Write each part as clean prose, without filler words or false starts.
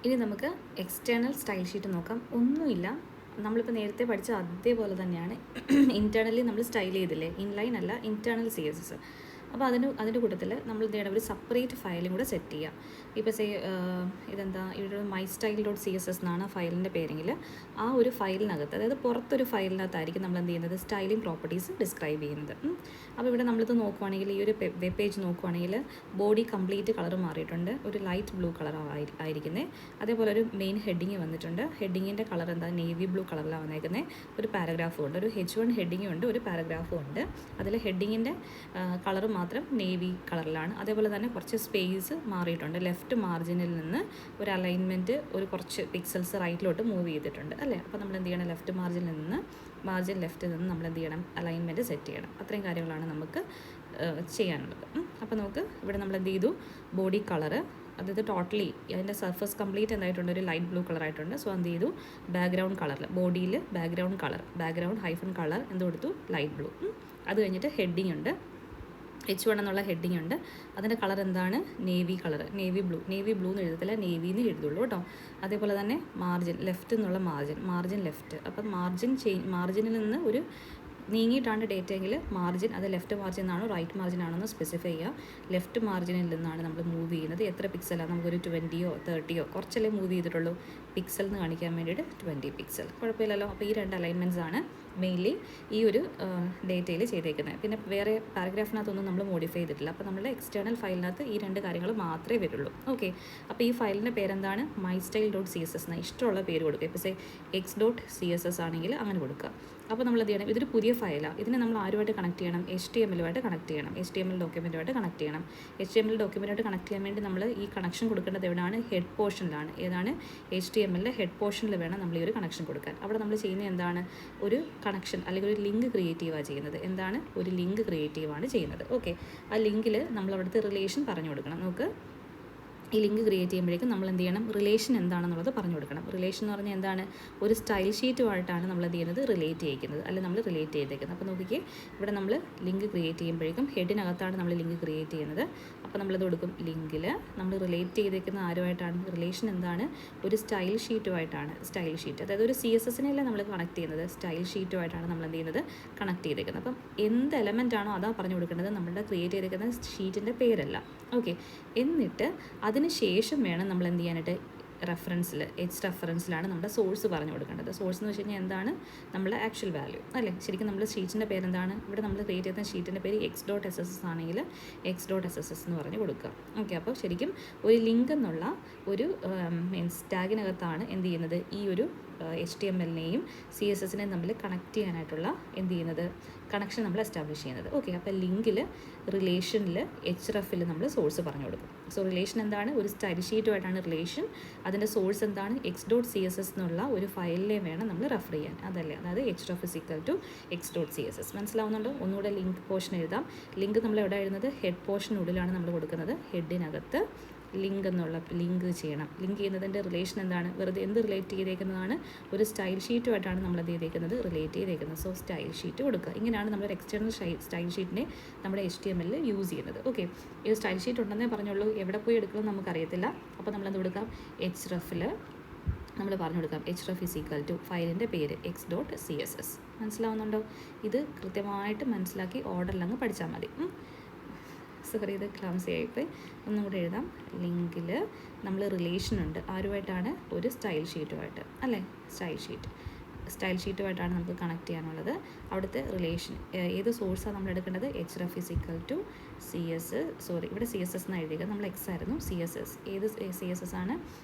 ഇനി നമുക്ക് external style sheet നോക്കാം. ഒന്നുമില്ല, നമ്മളിപ്പോൾ നേരത്തെ പഠിച്ച അതേപോലെ തന്നെയാണ്. ഇൻറ്റേർണലി നമ്മൾ സ്റ്റൈൽ ചെയ്തില്ലേ, ഇൻലൈൻ അല്ല, ഇൻറ്റേർണൽ CSS. അപ്പോൾ അതിൻ്റെ കൂട്ടത്തിൽ നമ്മൾ എന്ത് ചെയ്യണം, ഒരു സെപ്പറേറ്റ് ഫയലും കൂടെ സെറ്റ് ചെയ്യാം. ഇപ്പോൾ ഇതെന്താ, ഇവിടെ mystyle.css എന്നാണ് ഫയലിൻ്റെ പേരെങ്കിൽ ആ ഒരു ഫയലിനകത്ത്, അതായത് പുറത്തൊരു ഫയലിനകത്തായിരിക്കും നമ്മൾ എന്ത് ചെയ്യുന്നത്, സ്റ്റൈലിംഗ് പ്രോപ്പർട്ടീസ് ഡിസ്ക്രൈബ് ചെയ്യുന്നത്. അപ്പോൾ ഇവിടെ നമ്മളിത് നോക്കുവാണെങ്കിൽ, ഈ ഒരു വെബ് പേജ് നോക്കുവാണെങ്കിൽ ബോഡി കംപ്ലീറ്റ് കളർ മാറിയിട്ടുണ്ട്, ഒരു ലൈറ്റ് ബ്ലൂ കളർ ആയിരിക്കുന്നത്. അതേപോലെ ഒരു മെയിൻ ഹെഡിങ് വന്നിട്ടുണ്ട്. ഹെഡിങ്ങിൻ്റെ കളർ എന്താ, നേവി ബ്ലൂ കളറിലാണ് വന്നേക്കുന്നത്. ഒരു പാരഗ്രാഫും ഉണ്ട്, ഒരു H1 ഹെഡിങ്ങും ഉണ്ട്, ഒരു പാരഗ്രാഫും ഉണ്ട്. അതിൽ ഹെഡിങ്ങിൻ്റെ കളർ മാത്രം നേവി കളറിലാണ്. അതേപോലെ തന്നെ കുറച്ച് സ്പേസ് മാറിയിട്ടുണ്ട്. ലെഫ്റ്റ് മാർജിനിൽ നിന്ന് ഒരു അലൈൻമെൻറ്റ്, ഒരു കുറച്ച് പിക്സൽസ് റൈറ്റിലോട്ട് മൂവ് ചെയ്തിട്ടുണ്ട് അല്ലേ. അപ്പോൾ നമ്മൾ എന്ത് ചെയ്യണം, ലെഫ്റ്റ് മാർജിനിൽ നിന്ന് ലെഫ്റ്റിൽ നിന്ന് നമ്മൾ എന്ത് ചെയ്യണം, അലൈൻമെൻറ്റ് സെറ്റ് ചെയ്യണം. അത്രയും കാര്യങ്ങളാണ് നമുക്ക് ചെയ്യാനുള്ളത്. അപ്പോൾ നമുക്ക് ഇവിടെ നമ്മൾ എന്ത് ചെയ്തു, ബോഡി കളറ്, അതായത് ടോട്ടലി അതിൻ്റെ സർഫസ് കംപ്ലീറ്റ് എന്തായിട്ടുണ്ട്, ഒരു ലൈറ്റ് ബ്ലൂ കളറായിട്ടുണ്ട്. സോ എന്ത് ചെയ്തു, ബാക്ക്ഗ്രൗണ്ട് കളറിൽ ബോഡിയിൽ ബാക്ക്ഗ്രൗണ്ട് ഹൈഫൺ കളർ എന്ത് കൊടുത്തു, ലൈറ്റ് ബ്ലൂ. അത് കഴിഞ്ഞിട്ട് ഹെഡിങ് ഉണ്ട്, H1 എന്നുള്ള ഹെഡിങ് ഉണ്ട്. അതിൻ്റെ കളർ എന്താണ്, നേവി കളർ, നേവി ബ്ലൂ എന്ന് എഴുതത്തില്ല, നേവിന്ന് എഴുതുള്ളൂ കേട്ടോ. അതേപോലെ തന്നെ ലെഫ്റ്റ് എന്നുള്ള മാർജിൻ ലെഫ്റ്റ്. അപ്പം മാർജിനിൽ നിന്ന് ഒരു നീങ്ങിയിട്ടാണ് ഡേറ്റ എങ്കിൽ മാർജിൻ അത് ലെഫ്റ്റ് മാർജിൻ ആണോ റൈറ്റ് മാർജിൻ ആണോ എന്ന് സ്പെസിഫൈ ചെയ്യുക. ലെഫ്റ്റ് മാർജിനിൽ നിന്നാണ് നമ്മൾ മൂവ് ചെയ്യുന്നത്. എത്ര പിക്സലാണ്, നമുക്കൊരു 20യോ 30യോ കുറച്ചല്ലേ മൂവ് ചെയ്തിട്ടുള്ളൂ. പിക്സൽ എന്ന് കാണിക്കാൻ വേണ്ടിയിട്ട് 20 പിക്സൽ, കുഴപ്പമില്ലല്ലോ. അപ്പോൾ ഈ രണ്ട് അലൈൻമെൻറ്റ്സ് ആണ് മെയിൻലി ഈ ഒരു ഡേറ്റയിൽ ചെയ്തേക്കുന്നത്. പിന്നെ വേറെ പാരഗ്രാഫിനകത്തൊന്നും നമ്മൾ മോഡിഫൈ ചെയ്തിട്ടില്ല. അപ്പോൾ നമ്മുടെ എക്സ്റ്റേണൽ ഫയലിനകത്ത് ഈ രണ്ട് കാര്യങ്ങൾ മാത്രമേ വരുള്ളൂ. ഓക്കെ, അപ്പോൾ ഈ ഫയലിൻ്റെ പേരെന്താണ്, mystyle.css എന്ന് ഇഷ്ടമുള്ള പേര് കൊടുക്കുക. ഇപ്പോൾ x.css ആണെങ്കിൽ അങ്ങനെ കൊടുക്കുക. അപ്പോൾ നമ്മൾ എന്ത് ചെയ്യണം, ഇതൊരു പുതിയ ഫയലാണ്. ഇതിനെ നമ്മൾ ആരുമായിട്ട് കണക്ട് ചെയ്യണം, HTML-ആയിട്ട് കണക്ട് ചെയ്യണം, HTML ഡോക്യുമെൻറ്റുമായിട്ട് കണക്ട് ചെയ്യണം. HTML ഡോക്യുമെൻറ്റുമായിട്ട് കണക്ട് ചെയ്യാൻ വേണ്ടി നമ്മൾ ഈ കണക്ഷൻ കൊടുക്കേണ്ടത് എവിടെയാണ്, ഹെഡ് പോർഷനിലാണ്. ഏതാണ്, HTML-ൻ്റെ ഹെഡ് പോർഷനിൽ വേണം നമ്മൾ ഈ ഒരു കണക്ഷൻ കൊടുക്കാൻ. അവിടെ നമ്മൾ ചെയ്യുന്നത് എന്താണ്, ഒരു കണക്ഷൻ അല്ലെങ്കിൽ ഒരു ലിങ്ക് ക്രിയേറ്റീവാണ് ചെയ്യുന്നത്. എന്താണ്, ഒരു ലിങ്ക് ക്രിയേറ്റീവാണ് ചെയ്യുന്നത്. ഓക്കെ, ആ ലിങ്കിൽ നമ്മൾ അവിടുത്തെ റിലേഷൻ പറഞ്ഞു കൊടുക്കണം. നമുക്ക് ഈ ലിങ്ക് ക്രിയേറ്റ് ചെയ്യുമ്പോഴേക്കും നമ്മൾ എന്ത് ചെയ്യണം, റിലേഷൻ എന്താണെന്നുള്ളത് പറഞ്ഞു കൊടുക്കണം. റിലേഷൻ എന്ന് പറഞ്ഞാൽ എന്താണ്, ഒരു സ്റ്റൈൽ ഷീറ്റുമായിട്ടാണ് നമ്മൾ എന്ത് ചെയ്യുന്നത്, റിലേറ്റ് ചെയ്യിക്കുന്നത്, അല്ലെങ്കിൽ നമ്മൾ റിലേറ്റ് ചെയ്തേക്കുന്നത്. അപ്പോൾ നോക്കിക്കേ, ഇവിടെ നമ്മൾ ലിങ്ക് ക്രിയേറ്റ് ചെയ്യുമ്പോഴേക്കും ഹെഡിനകത്താണ് നമ്മൾ ലിങ്ക് ക്രിയേറ്റ് ചെയ്യുന്നത്. അപ്പോൾ നമ്മളത് കൊടുക്കും, ലിങ്കിൽ നമ്മൾ റിലേറ്റ് ചെയ്തേക്കുന്ന ആരുമായിട്ടാണ്, റിലേഷൻ എന്താണ്, ഒരു സ്റ്റൈൽ ഷീറ്റുമായിട്ടാണ്. സ്റ്റൈൽ ഷീറ്റ് അതായത് ഒരു CSS-നെയല്ല നമ്മൾ കണക്ട് ചെയ്യുന്നത്, സ്റ്റൈൽ ഷീറ്റുമായിട്ടാണ് നമ്മൾ എന്ത് ചെയ്യുന്നത്, കണക്ട് ചെയ്തേക്കുന്നത്. അപ്പം എന്ത് എലമെൻ്റ് ആണോ അതാണ് പറഞ്ഞു കൊടുക്കേണ്ടത്, നമ്മുടെ ക്രിയേറ്റ് ചെയ്തേക്കുന്ന ഷീറ്റിൻ്റെ പേരല്ല. ഓക്കെ, എന്നിട്ട് അതിന് ശേഷം വേണം നമ്മൾ എന്ത് ചെയ്യാനായിട്ട്, റെഫറൻസിലാണ് നമ്മുടെ സോഴ്സ് പറഞ്ഞു കൊടുക്കേണ്ടത്. സോഴ്സ് എന്ന് വെച്ച് കഴിഞ്ഞാൽ എന്താണ്, നമ്മുടെ ആക്ച്വൽ വാല്യൂ അല്ലേ. ശരിക്കും നമ്മൾ ഷീറ്റിൻ്റെ പേരെന്താണ്, ഇവിടെ നമ്മൾ ക്രിയേറ്റ് ചെയ്യുന്ന ഷീറ്റിൻ്റെ പേര് x.sss ആണെങ്കിൽ x.sss എന്ന് പറഞ്ഞ് കൊടുക്കുക. ഓക്കെ, അപ്പോൾ ശരിക്കും ഒരു ലിങ്ക് എന്നുള്ള ഒരു മീൻസ് ടാഗിനകത്താണ് എന്ത് ചെയ്യുന്നത്, ഈ ഒരു HTML-നെയും CSS-നെയും തമ്മിൽ കണക്ട് ചെയ്യാനായിട്ടുള്ള എന്ത് ചെയ്യുന്നത്, കണക്ഷൻ നമ്മൾ എസ്റ്റാബ്ലിഷ് ചെയ്യുന്നത്. ഓക്കെ, അപ്പോൾ ലിങ്കിൽ റിലേഷനിൽ href-ൽ നമ്മൾ സോഴ്സ് പറഞ്ഞു കൊടുക്കും. സോ റിലേഷൻ എന്താണ്, ഒരു സ്റ്റൈൽ ഷീറ്റുമായിട്ടാണ് റിലേഷൻ. അതിൻ്റെ സോഴ്സ് എന്താണ്, x.css എന്നുള്ള ഒരു ഫയലിനെ വേണം നമ്മൾ റെഫർ ചെയ്യാൻ, അതല്ലേ. അതായത് href x.css. മനസ്സിലാവുന്നുണ്ടോ? ഒന്നുകൂടെ ലിങ്ക് പോർഷൻ എഴുതാം. ലിങ്ക് നമ്മൾ എവിടെ എഴുതുന്നത്, ഹെഡ് പോർഷനുള്ളിലാണ് നമ്മൾ കൊടുക്കുന്നത്. ഹെഡിനകത്ത് ലിങ്ക് എന്നുള്ള ലിങ്ക് ചെയ്യണം. ലിങ്ക് ചെയ്യുന്നതിൻ്റെ റിലേഷൻ എന്താണ്, വെറുതെ എന്ത് റിലേറ്റ് ചെയ്തേക്കുന്നതാണ്, ഒരു സ്റ്റൈൽ ഷീറ്റുമായിട്ടാണ് നമ്മൾ എന്ത് ചെയ്തേക്കുന്നത്, റിലേറ്റ് ചെയ്തേക്കുന്നത്. സോ സ്റ്റൈൽ ഷീറ്റ് കൊടുക്കുക. ഇങ്ങനെയാണ് നമ്മൾ എക്സ്റ്റേണൽ സ്റ്റൈൽ ഷീറ്റിനെ നമ്മുടെ HTML യൂസ് ചെയ്യുന്നത്. ഓക്കെ, ഈ സ്റ്റൈൽ ഷീറ്റ് ഉണ്ടെന്നേ പറഞ്ഞുള്ളൂ, എവിടെ പോയി എടുക്കണമെന്ന് നമുക്കറിയത്തില്ല. അപ്പോൾ നമ്മളെന്ത് കൊടുക്കാം, href-ൽ നമ്മൾ പറഞ്ഞു കൊടുക്കാം, href ഫയലിൻ്റെ പേര് x.css. മനസ്സിലാവുന്നുണ്ടോ? ഇത് കൃത്യമായിട്ട് മനസ്സിലാക്കി ഓർഡറിലങ്ങ് പഠിച്ചാൽ മതി. സോറി, ഇത് ക്ലാംസി ആയിപ്പോയി. ഒന്നും കൂടെ എഴുതാം. ലിങ്കിൽ നമ്മൾ റിലേഷനുണ്ട് ആരുമായിട്ടാണ്, ഒരു സ്റ്റൈൽ ഷീറ്റുമായിട്ട് അല്ലേ. സ്റ്റൈൽ ഷീറ്റുമായിട്ടാണ് നമുക്ക് കണക്ട് ചെയ്യാനുള്ളത്. അവിടുത്തെ റിലേഷൻ ഏത് സോഴ്സാണ് നമ്മൾ എടുക്കേണ്ടത്, href CS. സോറി, ഇവിടെ CSS എന്ന് എഴുതിയത്, നമ്മൾ X ആയിരുന്നു. CSS ഏത് CSS ആണ്,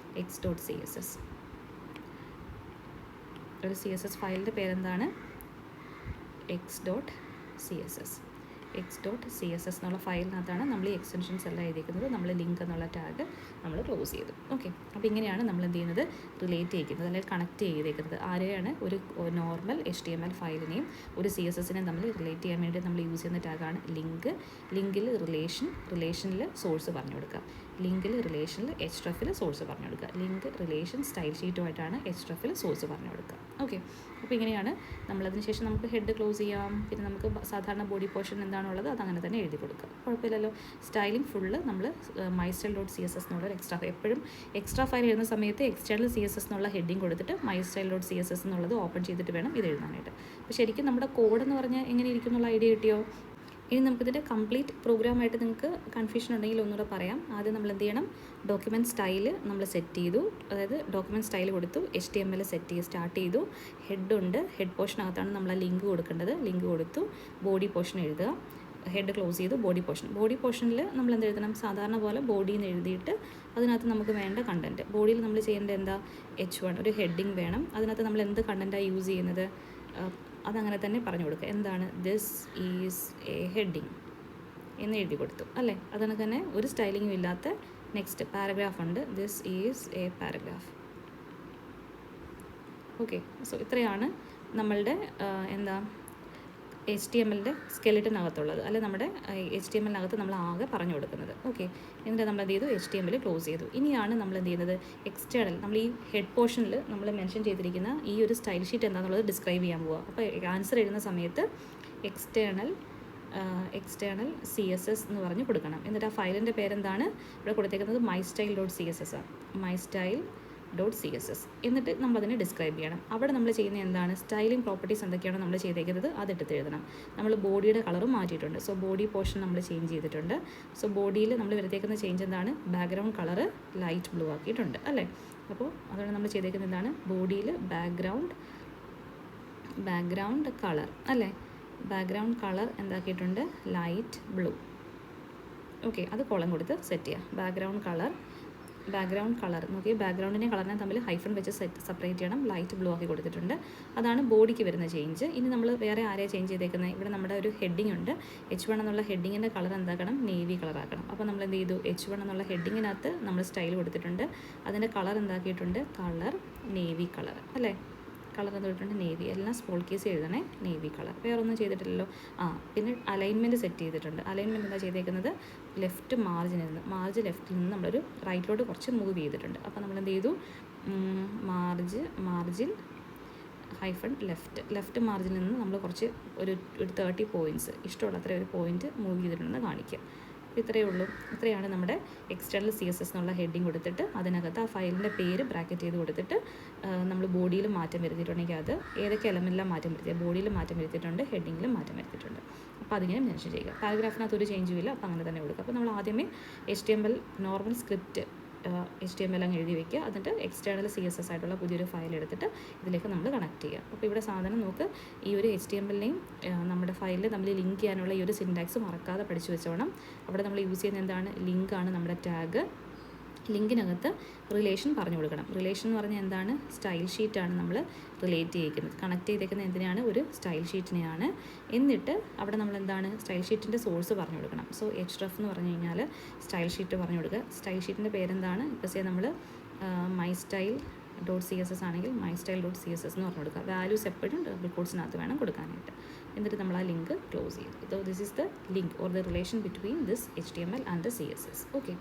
x.css. ഒരു CSS ഫയലിൻ്റെ പേരെന്താണ്, x.css. എന്നുള്ള ഫയലിനകത്താണ് നമ്മൾ ഈ എക്സ്റ്റൻഷൻസ് എല്ലാം എഴുതിയിരിക്കുന്നത്. നമ്മൾ ലിങ്ക് എന്നുള്ള ടാഗ് നമ്മൾ ക്ലോസ് ചെയ്തു. ഓക്കെ, അപ്പോൾ ഇങ്ങനെയാണ് നമ്മൾ എന്ത് ചെയ്യുന്നത്, റിലേറ്റ് ചെയ്യിക്കുന്നത് അല്ലെങ്കിൽ കണക്ട് ചെയ്തേക്കുന്നത്. ആരെയാണ്, ഒരു നോർമൽ HTML ഫയലിനെയും ഒരു CSS-നെയും തമ്മിൽ റിലേറ്റ് ചെയ്യാൻ വേണ്ടി നമ്മൾ യൂസ് ചെയ്യുന്ന ടാഗാണ് ലിങ്ക്. ലിങ്കിൽ റിലേഷനിൽ സോഴ്സ് പറഞ്ഞു കൊടുക്കുക. ലിങ്കിൽ റിലേഷനിൽ hrefൽ സോഴ്സ് പറഞ്ഞു കൊടുക്കുക. ലിങ്ക് റിലേഷൻ സ്റ്റൈൽ ഷീറ്റുമായിട്ടാണ് hrefൽ സോഴ്സ് പറഞ്ഞു കൊടുക്കുക. ഓക്കെ, അപ്പോൾ ഇങ്ങനെയാണ് നമ്മളതിന് ശേഷം നമുക്ക് ഹെഡ് ക്ലോസ് ചെയ്യാം. പിന്നെ നമുക്ക് സാധാരണ ബോഡി പോർഷൻ എന്താണുള്ളത് അതങ്ങനെ തന്നെ എഴുതി കൊടുക്കുക, കുഴപ്പമില്ലല്ലോ. സ്റ്റൈലിംഗ് ഫുള്ള് നമ്മൾ mystyle.css എന്നുള്ളൊരു എപ്പോഴും എക്സ്ട്രാ ഫയൽ എഴുതുന്ന സമയത്ത് external CSS എന്നുള്ള ഹെഡിങ് കൊടുത്തിട്ട് mystyle.css എന്നുള്ളത് ഓപ്പൺ ചെയ്തിട്ട് വേണം ഇത് എഴുതാനായിട്ട്. അപ്പോൾ ശരിക്കും നമ്മുടെ കോഡ് എന്ന് പറഞ്ഞാൽ എങ്ങനെ ഇരിക്കും എന്നുള്ള ഐഡിയ കിട്ടിയോ? ഇനി നമുക്കിതിൻ്റെ കംപ്ലീറ്റ് പ്രോഗ്രാമായിട്ട് നിങ്ങൾക്ക് കൺഫ്യൂഷൻ ഉണ്ടെങ്കിൽ ഒന്നുകൂടെ പറയാം. ആദ്യം നമ്മൾ എന്ത് ചെയ്യണം, ഡോക്യുമെൻറ്റ് സ്റ്റൈല് നമ്മൾ സെറ്റ് ചെയ്തു, അതായത് ഡോക്യുമെൻറ്റ് സ്റ്റൈൽ കൊടുത്തു, HTML സ്റ്റാർട്ട് ചെയ്തു, ഹെഡുണ്ട്, ഹെഡ് പോർഷനകത്താണ് നമ്മൾ ആ ലിങ്ക് കൊടുക്കേണ്ടത്, ലിങ്ക് കൊടുത്തു, ബോഡി പോർഷൻ എഴുതുക, ഹെഡ് ക്ലോസ് ചെയ്തു, ബോഡി പോർഷനിൽ നമ്മൾ എന്ത് എഴുതണം, സാധാരണ പോലെ ബോഡിയിൽ നിന്ന് എഴുതിയിട്ട് അതിനകത്ത് നമുക്ക് വേണ്ട കണ്ടൻറ്റ്, ബോഡിയിൽ നമ്മൾ ചെയ്യേണ്ടത് എന്താ, H1 ഒരു ഹെഡിങ് വേണം, അതിനകത്ത് നമ്മൾ എന്ത് കണ്ടൻറ്റാണ് യൂസ് ചെയ്യുന്നത് അതങ്ങനെ തന്നെ പറഞ്ഞു കൊടുക്കുക. എന്താണ്, ദിസ് ഈസ് എ ഹെഡിങ് എന്ന് എഴുതി കൊടുത്തു അല്ലേ. അതാണ് തന്നെ ഒരു സ്റ്റൈലിങ്ങും ഇല്ലാത്ത നെക്സ്റ്റ് പാരഗ്രാഫ് ഉണ്ട്, this is A paragraph. Okay, so ഇത്രയാണ് നമ്മളുടെ എന്താ HTML സ്കെലിറ്റനകത്തുള്ളത്, അല്ലെ നമ്മുടെ HTML-നകത്ത് നമ്മൾ ആകെ പറഞ്ഞു കൊടുക്കുന്നത്. ഓക്കെ, എന്നിട്ട് നമ്മൾ എന്ത് ചെയ്തു, HTML ക്ലോസ് ചെയ്തു. ഇനിയാണ് നമ്മൾ എന്ത് ചെയ്യുന്നത്, എക്സ്റ്റേണൽ നമ്മൾ ഈ ഹെഡ് പോർഷനിൽ നമ്മൾ മെൻഷൻ ചെയ്തിരിക്കുന്ന ഈ ഒരു സ്റ്റൈൽ ഷീറ്റ് എന്താണെന്നുള്ളത് ഡിസ്ക്രൈബ് ചെയ്യാൻ പോവുക. അപ്പോൾ ആൻസർ എഴുതുന്ന സമയത്ത് എക്സ്റ്റേണൽ CSS എന്ന് പറഞ്ഞ് കൊടുക്കണം. എന്നിട്ട് ആ ഫയലിൻ്റെ പേരെന്താണ് ഇവിടെ കൊടുത്തേക്കുന്നത്, mystyle.css ആണ്, mystyle.css. എന്നിട്ട് നമ്മളതിനെ ഡിസ്ക്രൈബ് ചെയ്യണം. അവിടെ നമ്മൾ ചെയ്യുന്ന എന്താണ്, സ്റ്റൈലിംഗ് പ്രോപ്പർട്ടീസ് എന്തൊക്കെയാണോ നമ്മൾ ചെയ്തേക്കുന്നത് അതെടുത്ത് എഴുതണം. നമ്മൾ ബോഡിയുടെ കളറും മാറ്റിയിട്ടുണ്ട്, സോ ബോഡി പോർഷൻ നമ്മൾ ചേഞ്ച് ചെയ്തിട്ടുണ്ട്. സോ ബോഡിയിൽ നമ്മൾ വരുത്തേക്കുന്ന ചേഞ്ച് എന്താണ്, ബാക്ക്ഗ്രൗണ്ട് കളറ് ലൈറ്റ് ബ്ലൂ ആക്കിയിട്ടുണ്ട് അല്ലേ. അപ്പോൾ അതുകൊണ്ട് നമ്മൾ ചെയ്തേക്കുന്നത് എന്താണ്, ബോഡിയിൽ ബാക്ക്ഗ്രൗണ്ട് കളർ അല്ലേ, ബാക്ക്ഗ്രൗണ്ട് കളർ എന്താക്കിയിട്ടുണ്ട്, ലൈറ്റ് ബ്ലൂ. ഓക്കെ, അത് കോളം കൊടുത്ത് സെറ്റ് ചെയ്യുക. ബാക്ക്ഗ്രൗണ്ട് കളർ നോക്കി, ബാക്ക്ഗ്രൗണ്ടിനെ കളറിനെ തമ്മിൽ ഹൈഫൺ വെച്ച് സെപ്പറേറ്റ് ചെയ്യണം, ലൈറ്റ് ബ്ലൂ ആക്കി കൊടുത്തിട്ടുണ്ട്. അതാണ് ബോഡിക്ക് വരുന്ന ചേഞ്ച്. ഇനി നമ്മൾ വേറെ ആരെയാണ് ചേഞ്ച് ചെയ്തേക്കുന്നത്, ഇവിടെ നമ്മുടെ ഒരു ഹെഡിങ് ഉണ്ട്, H1 എന്നുള്ള ഹെഡിങ്ങിൻ്റെ കളർ എന്താക്കണം, നേവി കളർ ആക്കണം. അപ്പോൾ നമ്മൾ എന്ത് ചെയ്തു, H1 എന്നുള്ള ഹെഡിങ്ങിനകത്ത് നമ്മൾ സ്റ്റൈൽ കൊടുത്തിട്ടുണ്ട്, അതിൻ്റെ കളർ എന്താക്കിയിട്ടുണ്ട്, കളർ നേവി കളർ അല്ലേ, കളർ എന്തിട്ടുണ്ട്, നേവി. എല്ലാം സ്മോൾ കേസ് എഴുതണേ, നേവി കളർ. വേറെ ഒന്നും ചെയ്തിട്ടില്ലല്ലോ. പിന്നെ അലൈൻമെൻറ്റ് സെറ്റ് ചെയ്തിട്ടുണ്ട്. അലൈൻമെൻറ്റ് എന്താ ചെയ്തേക്കുന്നത്, ലെഫ്റ്റ് മാർജിനിൽ നിന്ന്, ലെഫ്റ്റിൽ നിന്ന് നമ്മളൊരു റൈറ്റിലോട്ട് കുറച്ച് മൂവ് ചെയ്തിട്ടുണ്ട്. അപ്പോൾ നമ്മൾ എന്ത് ചെയ്തു, മാർജിൻ ഹൈഫൺ ലെഫ്റ്റ് മാർജിനിൽ നിന്ന് നമ്മൾ കുറച്ച് ഒരു 30 പോയിൻറ്റ്സ് ഇഷ്ടമുള്ള അത്ര ഒരു പോയിൻറ്റ് മൂവ് ചെയ്തിട്ടുണ്ടെന്ന് കാണിക്കുക. ഇത്രയേ ഉള്ളൂ. ഇത്രയാണ് നമ്മുടെ എക്സ്റ്റേണൽ CSS എന്നുള്ള ഹെഡിങ് കൊടുത്തിട്ട് അതിനകത്ത് ആ ഫയലിൻ്റെ പേര് ബ്രാക്കറ്റ് ചെയ്ത് കൊടുത്തിട്ട് നമ്മൾ ബോഡിയിൽ മാറ്റം വരുത്തിയിട്ടുണ്ടെങ്കിൽ അത് ഏതൊക്കെ എലമെൻറ്റിലാണ് മാറ്റം വരുത്തിയത്, ബോഡിയിൽ മാറ്റം വരുത്തിയിട്ടുണ്ട്, ഹെഡിങ്ങിലും മാറ്റം വരുത്തിയിട്ടുണ്ട്. അപ്പോൾ അതിങ്ങനെ മെൻഷൻ ചെയ്യുക. പാരഗ്രാഫിനകത്ത് ഒരു ചേഞ്ചും ഇല്ല, അപ്പോൾ അങ്ങനെ തന്നെ കൊടുക്കുക. അപ്പോൾ നമ്മൾ ആദ്യമേ HTML നോർമൽ സ്ക്രിപ്റ്റ് HTML അങ്ങ് എഴുതി വയ്ക്കുക, എന്നിട്ട് എക്സ്റ്റേണൽ CSS ആയിട്ടുള്ള പുതിയൊരു ഫയൽ എടുത്തിട്ട് ഇതിലേക്ക് നമ്മൾ കണക്ട് ചെയ്യുക. അപ്പോൾ ഇവിടെ സാധനം നമുക്ക് ഈ ഒരു HTML-നെയും നമ്മുടെ ഫയലിൽ നമ്മൾ ലിങ്ക് ചെയ്യാനുള്ള ഈ ഒരു സിൻടാക്സ് മറക്കാതെ പഠിച്ചു വെച്ചോണം. അവിടെ നമ്മൾ യൂസ് ചെയ്യുന്ന എന്താണ്, ലിങ്കാണ് നമ്മുടെ ടാഗ്. ലിങ്കിനകത്ത് റിലേഷൻ പറഞ്ഞു കൊടുക്കണം. റിലേഷൻ എന്ന് പറഞ്ഞാൽ എന്താണ്, സ്റ്റൈൽ ഷീറ്റാണ് നമ്മൾ റിലേറ്റ് ചെയ്യിക്കുന്നത്, കണക്ട് ചെയ്തേക്കുന്നത് എന്തിനാണ്, ഒരു സ്റ്റൈൽ ഷീറ്റിനെയാണ്. എന്നിട്ട് അവിടെ നമ്മൾ എന്താണ്, സ്റ്റൈൽ ഷീറ്റിൻ്റെ സോഴ്സ് പറഞ്ഞു കൊടുക്കണം. സോ href എന്ന് പറഞ്ഞു കഴിഞ്ഞാൽ സ്റ്റൈൽ ഷീറ്റ് പറഞ്ഞു കൊടുക്കുക. സ്റ്റൈൽ ഷീറ്റിൻ്റെ പേരെന്താണ്, ഇപ്പോൾ നമ്മൾ mystyle.css ആണെങ്കിൽ mystyle.css എന്ന് പറഞ്ഞു കൊടുക്കുക. വാല്യൂസ് എപ്പോഴും ഡബിൾ കോട്ട്സിനകത്ത് വേണം കൊടുക്കാനായിട്ട്. എന്നിട്ട് നമ്മൾ ആ ലിങ്ക് ക്ലോസ് ചെയ്യും. This is the link or the relation between this HTML and the CSS. Okay.